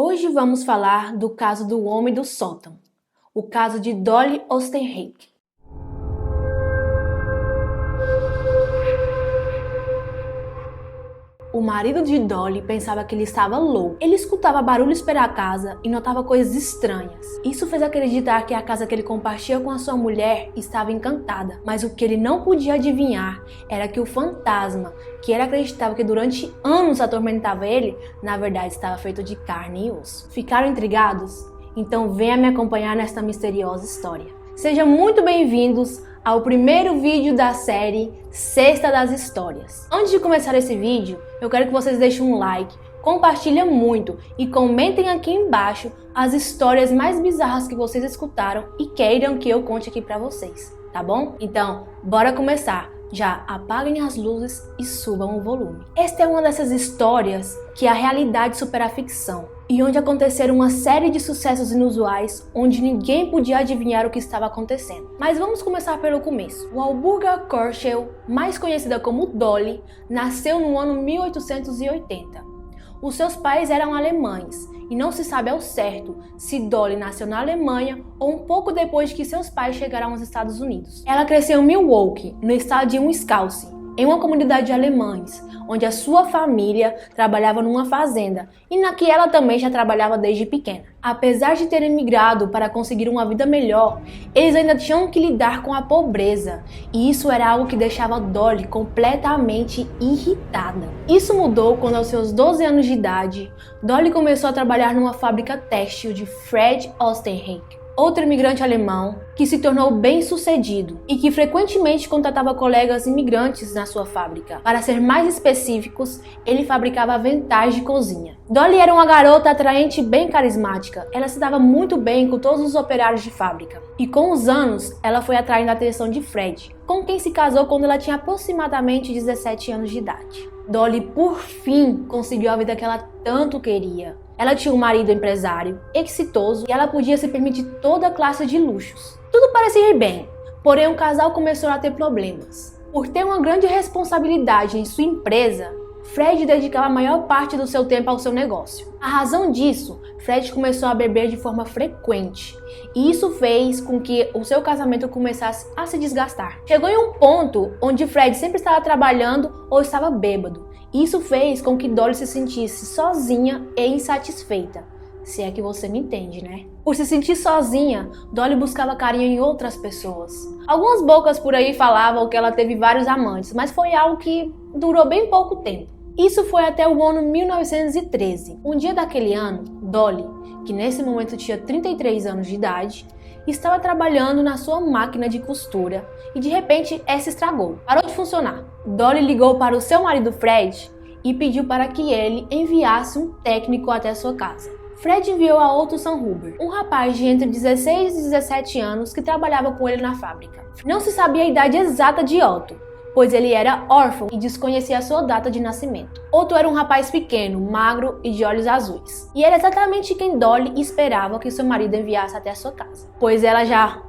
Hoje vamos falar do caso do homem do sótão, o caso de Dolly Oesterreich. O marido de Dolly pensava que ele estava louco. Ele escutava barulhos pela casa e notava coisas estranhas. Isso fez acreditar que a casa que ele compartilha com a sua mulher estava encantada. Mas o que ele não podia adivinhar era que o fantasma, que ele acreditava que durante anos atormentava ele, na verdade estava feito de carne e osso. Ficaram intrigados? Então venha me acompanhar nesta misteriosa história. Sejam muito bem-vindos ao primeiro vídeo da série Sexta das Histórias. Antes de começar esse vídeo, eu quero que vocês deixem um like, compartilhem muito e comentem aqui embaixo as histórias mais bizarras que vocês escutaram e queiram que eu conte aqui pra vocês, tá bom? Então, bora começar! Já apaguem as luzes e subam o volume. Esta é uma dessas histórias que a realidade supera a ficção e onde aconteceram uma série de sucessos inusuais onde ninguém podia adivinhar o que estava acontecendo. Mas vamos começar pelo começo. Walburga Korschel, mais conhecida como Dolly, nasceu no ano 1880. Os seus pais eram alemães e não se sabe ao certo se Dolly nasceu na Alemanha ou um pouco depois de que seus pais chegaram aos Estados Unidos. Ela cresceu em Milwaukee, no estado de Wisconsin, em uma comunidade de alemães, onde a sua família trabalhava numa fazenda e na que ela também já trabalhava desde pequena. Apesar de terem migrado para conseguir uma vida melhor, eles ainda tinham que lidar com a pobreza, e isso era algo que deixava Dolly completamente irritada. Isso mudou quando, aos seus 12 anos de idade, Dolly começou a trabalhar numa fábrica têxtil de Fred Oesterreich, outro imigrante alemão que se tornou bem-sucedido e que frequentemente contratava colegas imigrantes na sua fábrica. Para ser mais específicos, ele fabricava aventais de cozinha. Dolly era uma garota atraente e bem carismática. Ela se dava muito bem com todos os operários de fábrica. E com os anos, ela foi atraindo a atenção de Fred, com quem se casou quando ela tinha aproximadamente 17 anos de idade. Dolly, por fim, conseguiu a vida que ela tanto queria. Ela tinha um marido empresário, exitoso, e ela podia se permitir toda classe de luxos. Tudo parecia ir bem, porém o casal começou a ter problemas. Por ter uma grande responsabilidade em sua empresa, Fred dedicava a maior parte do seu tempo ao seu negócio. A razão disso, Fred começou a beber de forma frequente, e isso fez com que o seu casamento começasse a se desgastar. Chegou em um ponto onde Fred sempre estava trabalhando ou estava bêbado. Isso fez com que Dolly se sentisse sozinha e insatisfeita, se é que você me entende, né? Por se sentir sozinha, Dolly buscava carinho em outras pessoas. Algumas bocas por aí falavam que ela teve vários amantes, mas foi algo que durou bem pouco tempo. Isso foi até o ano 1913. Um dia daquele ano, Dolly, que nesse momento tinha 33 anos de idade, estava trabalhando na sua máquina de costura e de repente essa estragou, parou de funcionar. Dolly ligou para o seu marido Fred e pediu para que ele enviasse um técnico até sua casa. Fred enviou a Otto Sanhuber, um rapaz de entre 16 e 17 anos que trabalhava com ele na fábrica. Não se sabia a idade exata de Otto, pois ele era órfão e desconhecia a sua data de nascimento. Otto era um rapaz pequeno, magro e de olhos azuis. E era exatamente quem Dolly esperava que seu marido enviasse até a sua casa. Pois ela já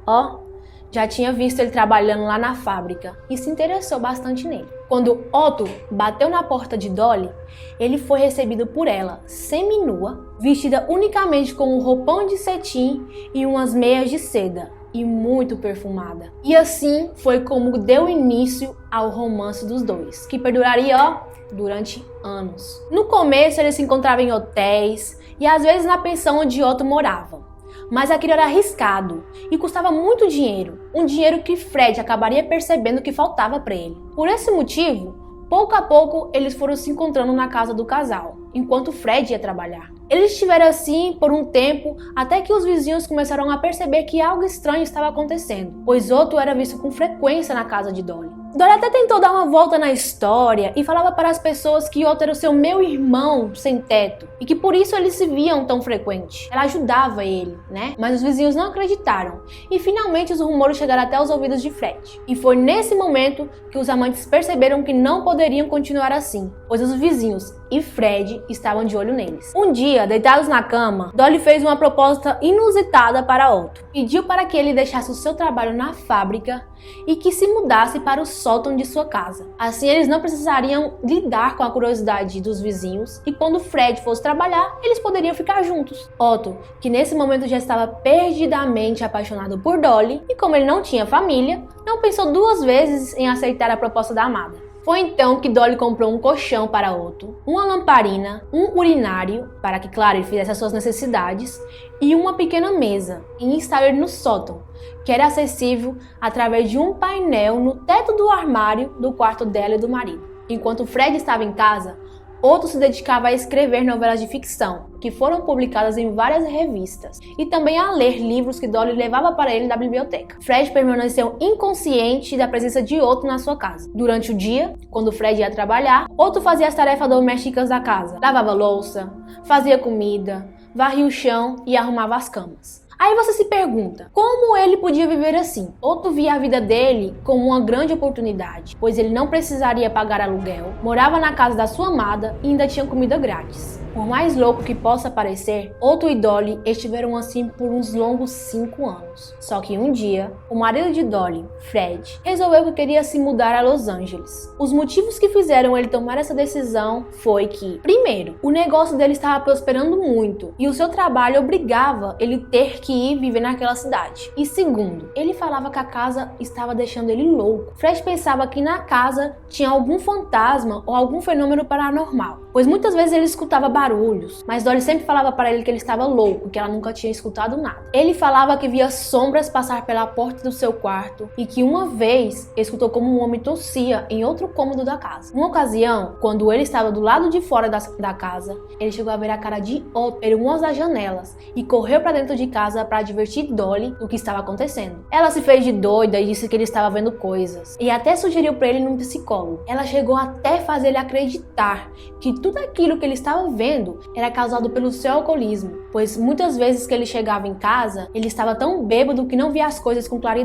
tinha visto ele trabalhando lá na fábrica e se interessou bastante nele. Quando Otto bateu na porta de Dolly, ele foi recebido por ela, seminua, vestida unicamente com um roupão de cetim e umas meias de seda, e muito perfumada. E assim foi como deu início ao romance dos dois, que perduraria durante anos. No começo eles se encontravam em hotéis e às vezes na pensão onde Otto morava. Mas aquilo era arriscado e custava muito dinheiro, um dinheiro que Fred acabaria percebendo que faltava para ele. Por esse motivo, pouco a pouco eles foram se encontrando na casa do casal, enquanto Fred ia trabalhar. Eles estiveram assim por um tempo, até que os vizinhos começaram a perceber que algo estranho estava acontecendo, pois Otto era visto com frequência na casa de Dolly. Dolly até tentou dar uma volta na história e falava para as pessoas que Otto era o seu meio-irmão sem teto e que por isso eles se viam tão frequente. Ela ajudava ele, né? Mas os vizinhos não acreditaram e finalmente os rumores chegaram até os ouvidos de Fred. E foi nesse momento que os amantes perceberam que não poderiam continuar assim pois os vizinhos e Fred estavam de olho neles. Um dia, deitados na cama, Dolly fez uma proposta inusitada para Otto. Pediu para que ele deixasse o seu trabalho na fábrica e que se mudasse para o sótão de sua casa. Assim, eles não precisariam lidar com a curiosidade dos vizinhos e quando Fred fosse trabalhar, eles poderiam ficar juntos. Otto, que nesse momento já estava perdidamente apaixonado por Dolly e como ele não tinha família, não pensou duas vezes em aceitar a proposta da amada. Foi então que Dolly comprou um colchão para Otto, uma lamparina, um urinário, para que, claro, ele fizesse as suas necessidades, e uma pequena mesa, e instalou ele no sótão, que era acessível através de um painel no teto do armário do quarto dela e do marido. Enquanto Fred estava em casa, Otto se dedicava a escrever novelas de ficção, que foram publicadas em várias revistas, e também a ler livros que Dolly levava para ele da biblioteca. Fred permaneceu inconsciente da presença de Otto na sua casa. Durante o dia, quando Fred ia trabalhar, Otto fazia as tarefas domésticas da casa. Lavava louça, fazia comida, varria o chão e arrumava as camas. Aí você se pergunta, como ele podia viver assim? Otto via a vida dele como uma grande oportunidade, pois ele não precisaria pagar aluguel, morava na casa da sua amada e ainda tinha comida grátis. Por mais louco que possa parecer, Otto e Dolly estiveram assim por uns longos 5 anos. Só que um dia, o marido de Dolly, Fred, resolveu que queria se mudar a Los Angeles. Os motivos que fizeram ele tomar essa decisão foi que, primeiro, o negócio dele estava prosperando muito e o seu trabalho obrigava ele ter que ir viver naquela cidade. E segundo, ele falava que a casa estava deixando ele louco. Fred pensava que na casa tinha algum fantasma ou algum fenômeno paranormal, pois muitas vezes ele escutava barulhos, mas Dolly sempre falava para ele que ele estava louco, que ela nunca tinha escutado nada. Ele falava que via sombras passar pela porta do seu quarto e que uma vez escutou como um homem tossia em outro cômodo da casa. Numa ocasião, quando ele estava do lado de fora da casa, ele chegou a ver a cara de Otto por uma das janelas e correu para dentro de casa para advertir Dolly do que estava acontecendo. Ela se fez de doida e disse que ele estava vendo coisas e até sugeriu para ele ir num psicólogo. Ela chegou até fazer ele acreditar que tudo aquilo que ele estava vendo era causado pelo seu alcoolismo, pois muitas vezes que ele chegava em casa, ele estava tão bêbado que não via as coisas com clareza.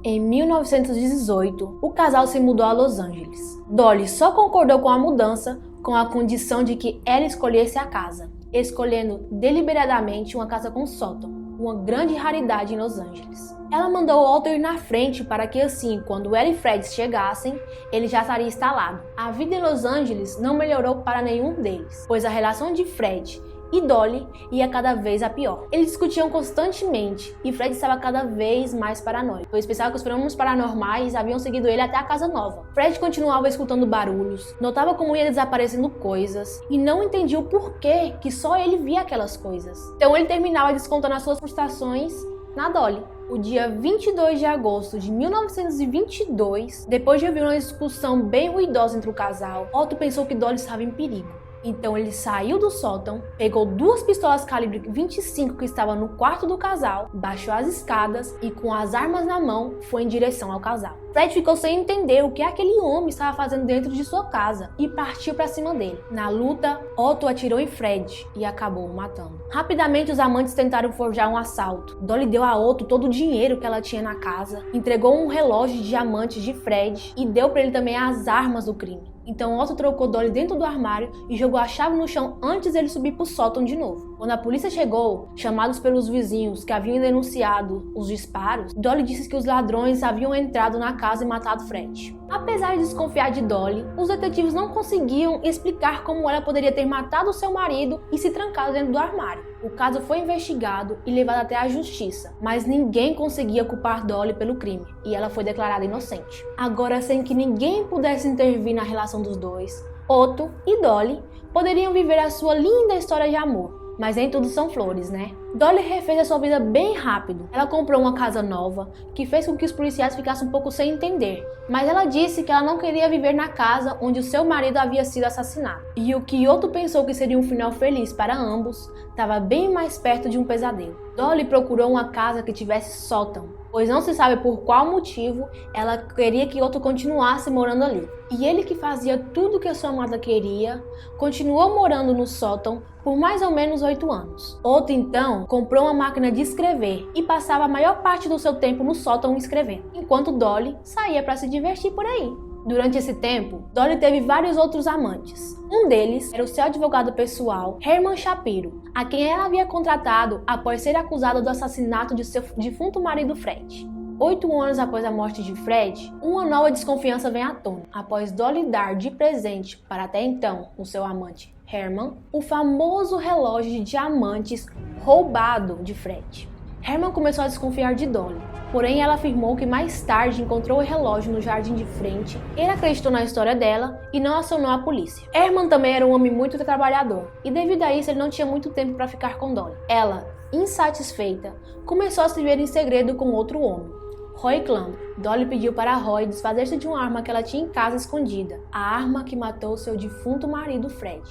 Em 1918, o casal se mudou a Los Angeles. Dolly só concordou com a mudança com a condição de que ela escolhesse a casa, escolhendo deliberadamente uma casa com sótão, uma grande raridade em Los Angeles. Ela mandou Otto ir na frente para que assim, quando ela e Fred chegassem, ele já estaria instalado. A vida em Los Angeles não melhorou para nenhum deles, pois a relação de Fred e Dolly ia cada vez a pior. Eles discutiam constantemente e Fred estava cada vez mais paranoico, pois pensava que os fenômenos paranormais haviam seguido ele até a casa nova. Fred continuava escutando barulhos, notava como ia desaparecendo coisas e não entendia o porquê que só ele via aquelas coisas. Então ele terminava descontando as suas frustrações na Dolly. O dia 22 de agosto de 1922, depois de ouvir uma discussão bem ruidosa entre o casal, Otto pensou que Dolly estava em perigo. Então ele saiu do sótão, pegou 2 pistolas calibre 25 que estavam no quarto do casal, baixou as escadas e com as armas na mão foi em direção ao casal. Fred ficou sem entender o que aquele homem estava fazendo dentro de sua casa e partiu para cima dele. Na luta, Otto atirou em Fred e acabou o matando. Rapidamente os amantes tentaram forjar um assalto. Dolly deu a Otto todo o dinheiro que ela tinha na casa, entregou um relógio de diamantes de Fred e deu para ele também as armas do crime. Então Otto trocou Dolly dentro do armário e jogou a chave no chão antes dele subir pro sótão de novo. Quando a polícia chegou, chamados pelos vizinhos que haviam denunciado os disparos, Dolly disse que os ladrões haviam entrado na casa e matado Fred. Apesar de desconfiar de Dolly, os detetives não conseguiam explicar como ela poderia ter matado seu marido e se trancado dentro do armário. O caso foi investigado e levado até a justiça, mas ninguém conseguia culpar Dolly pelo crime e ela foi declarada inocente. Agora, sem que ninguém pudesse intervir na relação dos dois, Otto e Dolly poderiam viver a sua linda história de amor. Mas nem tudo são flores, né? Dolly refez a sua vida bem rápido. Ela comprou uma casa nova, que fez com que os policiais ficassem um pouco sem entender. Mas ela disse que ela não queria viver na casa onde o seu marido havia sido assassinado. E o que Otto pensou que seria um final feliz para ambos, estava bem mais perto de um pesadelo. Dolly procurou uma casa que tivesse sótão, pois não se sabe por qual motivo ela queria que Otto continuasse morando ali. E ele, que fazia tudo que a sua amada queria, continuou morando no sótão por mais ou menos 8 anos. Otto então comprou uma máquina de escrever e passava a maior parte do seu tempo no sótão escrevendo, enquanto Dolly saía para se divertir por aí. Durante esse tempo, Dolly teve vários outros amantes. Um deles era o seu advogado pessoal, Herman Shapiro, a quem ela havia contratado após ser acusada do assassinato de seu defunto marido Fred. 8 anos após a morte de Fred, uma nova desconfiança vem à tona, após Dolly dar de presente para até então o seu amante Herman o famoso relógio de diamantes roubado de Fred. Herman começou a desconfiar de Dolly, porém ela afirmou que mais tarde encontrou o relógio no jardim de frente. Ele acreditou na história dela e não acionou a polícia. Herman também era um homem muito trabalhador e devido a isso ele não tinha muito tempo para ficar com Dolly. Ela, insatisfeita, começou a se ver em segredo com outro homem, Roy Klamber. Dolly pediu para Roy desfazer-se de uma arma que ela tinha em casa escondida, a arma que matou seu defunto marido Fred.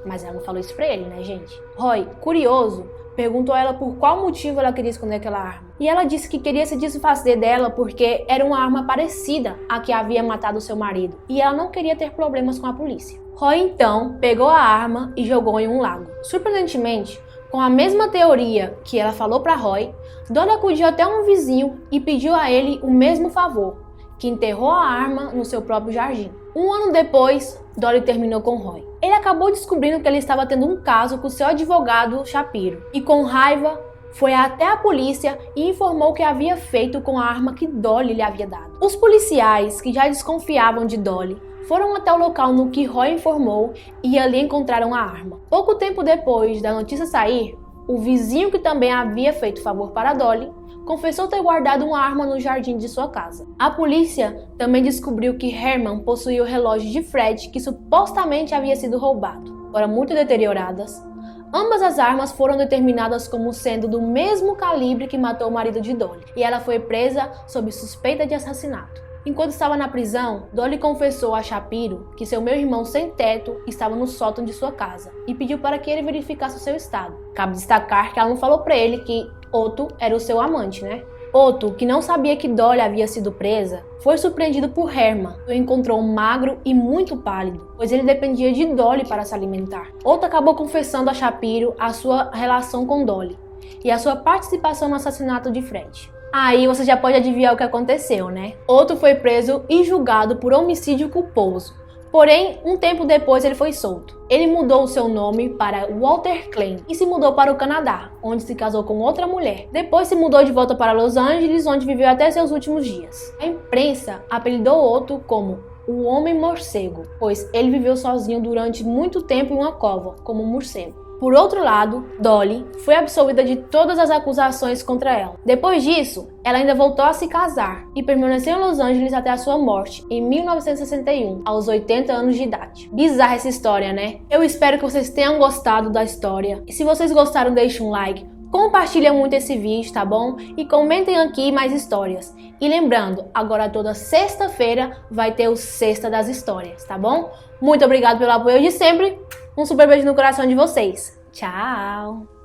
Mas ela não falou isso pra ele, né, gente? Roy, curioso, perguntou a ela por qual motivo ela queria esconder aquela arma. E ela disse que queria se desfazer dela porque era uma arma parecida à que havia matado seu marido. E ela não queria ter problemas com a polícia. Roy então pegou a arma e jogou em um lago. Surpreendentemente, com a mesma teoria que ela falou para Roy, Dolly acudiu até um vizinho e pediu a ele o mesmo favor, que enterrou a arma no seu próprio jardim. 1 ano depois, Dolly terminou com Roy. Ele acabou descobrindo que ele estava tendo um caso com seu advogado Shapiro e com raiva foi até a polícia e informou o que havia feito com a arma que Dolly lhe havia dado. Os policiais, que já desconfiavam de Dolly, foram até o local no que Roy informou e ali encontraram a arma. Pouco tempo depois da notícia sair, o vizinho que também havia feito favor para Dolly confessou ter guardado uma arma no jardim de sua casa. A polícia também descobriu que Herman possuía o relógio de Fred que supostamente havia sido roubado. Foram muito deterioradas. Ambas as armas foram determinadas como sendo do mesmo calibre que matou o marido de Dolly, e ela foi presa sob suspeita de assassinato. Enquanto estava na prisão, Dolly confessou a Shapiro que seu meio-irmão sem teto estava no sótão de sua casa e pediu para que ele verificasse o seu estado. Cabe destacar que ela não falou para ele que Otto era o seu amante, né? Otto, que não sabia que Dolly havia sido presa, foi surpreendido por Herman e o encontrou magro e muito pálido, pois ele dependia de Dolly para se alimentar. Otto acabou confessando a Shapiro a sua relação com Dolly e a sua participação no assassinato de Fred. Aí você já pode adivinhar o que aconteceu, né? Otto foi preso e julgado por homicídio culposo. Porém, um tempo depois ele foi solto. Ele mudou o seu nome para Walter Klein e se mudou para o Canadá, onde se casou com outra mulher. Depois se mudou de volta para Los Angeles, onde viveu até seus últimos dias. A imprensa apelidou Otto como o Homem Morcego, pois ele viveu sozinho durante muito tempo em uma cova, como um morcego. Por outro lado, Dolly foi absolvida de todas as acusações contra ela. Depois disso, ela ainda voltou a se casar e permaneceu em Los Angeles até a sua morte, em 1961, aos 80 anos de idade. Bizarra essa história, né? Eu espero que vocês tenham gostado da história. E se vocês gostaram, deixem um like, compartilhem muito esse vídeo, tá bom? E comentem aqui mais histórias. E lembrando, agora toda sexta-feira vai ter o Sexta das Histórias, tá bom? Muito obrigado pelo apoio de sempre. Um super beijo no coração de vocês. Tchau!